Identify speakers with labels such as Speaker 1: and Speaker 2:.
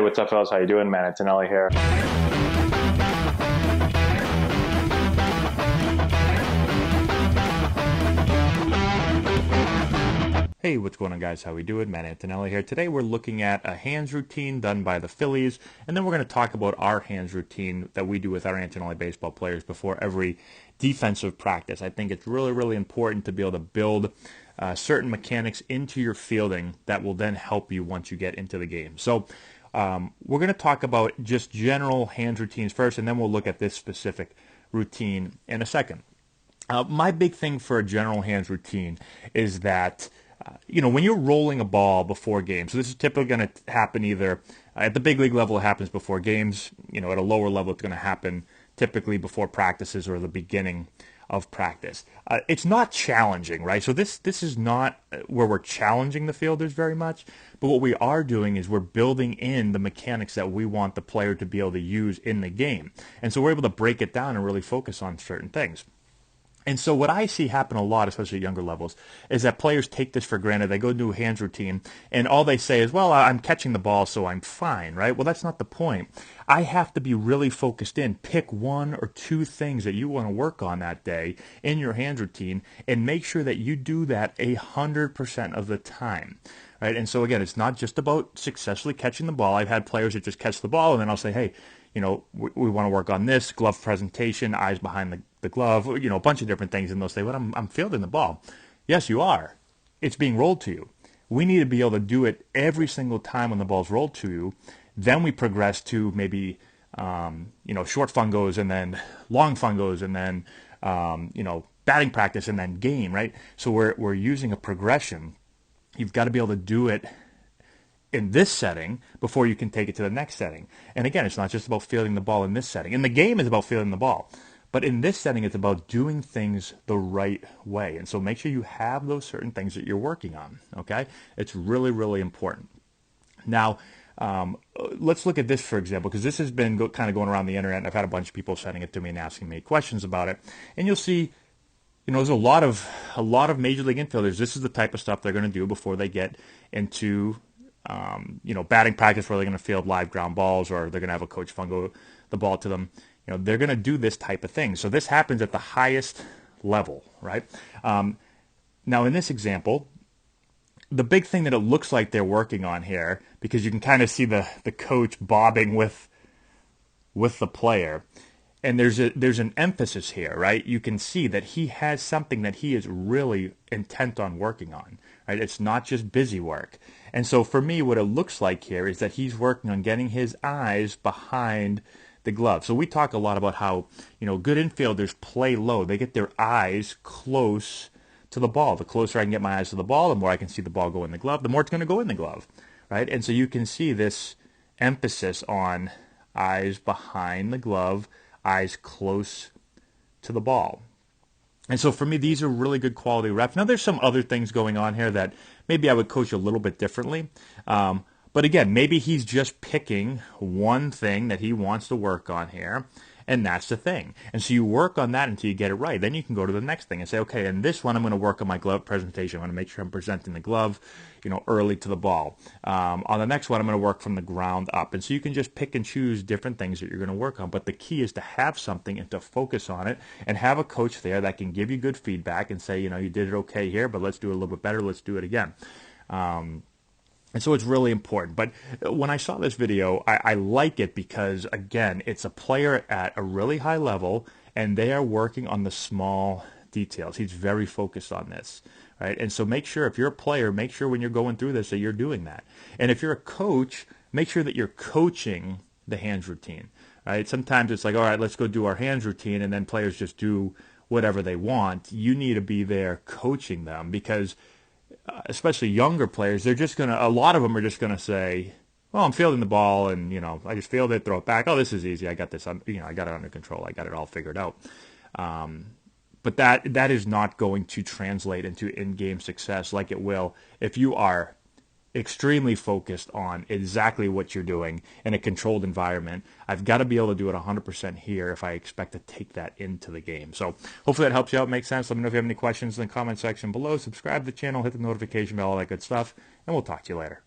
Speaker 1: what's up, fellas? How you doing, man? Antonelli here.
Speaker 2: Hey, what's going on, guys? How we doing? Matt Antonelli here. Today we're looking at a hands routine done by the Phillies, and then we're going to talk about our hands routine that we do with our Antonelli baseball players before every defensive practice. I think it's really, really important to be able to build certain mechanics into your fielding that will then help you once you get into the game. So we're going to talk about just general hands routines first, and then we'll look at this specific routine in a second. My big thing for a general hands routine is that when you're rolling a ball before games, so this is typically going to happen either at the big league level, it happens before games. At a lower level, it's going to happen typically before practices or the beginning of practice. It's not challenging, right? So this is not where we're challenging the fielders very much, but what we are doing is we're building in the mechanics that we want the player to be able to use in the game. And so we're able to break it down and really focus on certain things. And so what I see happen a lot, especially at younger levels, is that players take this for granted. They go do a hands routine, and all they say is, well, I'm catching the ball, so I'm fine, right? Well, that's not the point. I have to be really focused in. Pick one or two things that you want to work on that day in your hands routine, and make sure that you do that 100% of the time. Right? And so, again, it's not just about successfully catching the ball. I've had players that just catch the ball, and then I'll say, hey, we want to work on this, glove presentation, eyes behind the glove, a bunch of different things, and they'll say, well, I'm fielding the ball. Yes, you are. It's being rolled to you. We need to be able to do it every single time when the ball's rolled to you. Then we progress to maybe, short fungos and then long fungos and then, batting practice and then game, right? So we're using a progression. You've got to be able to do it in this setting before you can take it to the next setting. And again, it's not just about fielding the ball in this setting. And the game is about fielding the ball. But in this setting, it's about doing things the right way. And so make sure you have those certain things that you're working on, okay? It's really, really important. Now, let's look at this, for example, because this has been kind of going around the internet, and I've had a bunch of people sending it to me and asking me questions about it. And you'll see, there's a lot of major league infielders. This is the type of stuff they're going to do before they get into batting practice, where they're going to field live ground balls, or they're going to have a coach fungo the ball to them. They're going to do this type of thing. So this happens at the highest level, right? Now, in this example, the big thing that it looks like they're working on here, because you can kind of see the coach bobbing with the player, and there's an emphasis here, right? You can see that he has something that he is really intent on working on, right? It's not just busy work. And so for me, what it looks like here is that he's working on getting his eyes behind the glove. So we talk a lot about how, good infielders play low. They get their eyes close to the ball. The closer I can get my eyes to the ball, the more I can see the ball go in the glove, the more it's going to go in the glove, right? And so you can see this emphasis on eyes behind the glove, eyes close to the ball. And so for me, these are really good quality reps. Now, there's some other things going on here that maybe I would coach a little bit differently. But again, maybe he's just picking one thing that he wants to work on here, and that's the thing. And so you work on that until you get it right. Then you can go to the next thing and say, okay, in this one, I'm going to work on my glove presentation. I'm going to make sure I'm presenting the glove, early to the ball. On the next one, I'm going to work from the ground up. And so you can just pick and choose different things that you're going to work on. But the key is to have something and to focus on it, and have a coach there that can give you good feedback and say, you did it okay here, but let's do it a little bit better. Let's do it again. And so it's really important. But when I saw this video, I like it because, again, it's a player at a really high level, and they are working on the small details. He's very focused on this, right? And so make sure, if you're a player, make sure when you're going through this that you're doing that. And if you're a coach, make sure that you're coaching the hands routine, right? Sometimes it's like, all right, let's go do our hands routine, and then players just do whatever they want. You need to be there coaching them, because especially younger players, a lot of them are just going to say, well, I'm fielding the ball, and, I just field it, throw it back. Oh, this is easy. I got this, I got it under control. I got it all figured out. But that is not going to translate into in-game success like it will if you are extremely focused on exactly what you're doing in a controlled environment. I've got to be able to do it 100% here if I expect to take that into the game. So hopefully that helps you out, makes sense. Let me know if you have any questions in the comment section below. Subscribe to the channel, hit the notification bell, all that good stuff, and we'll talk to you later.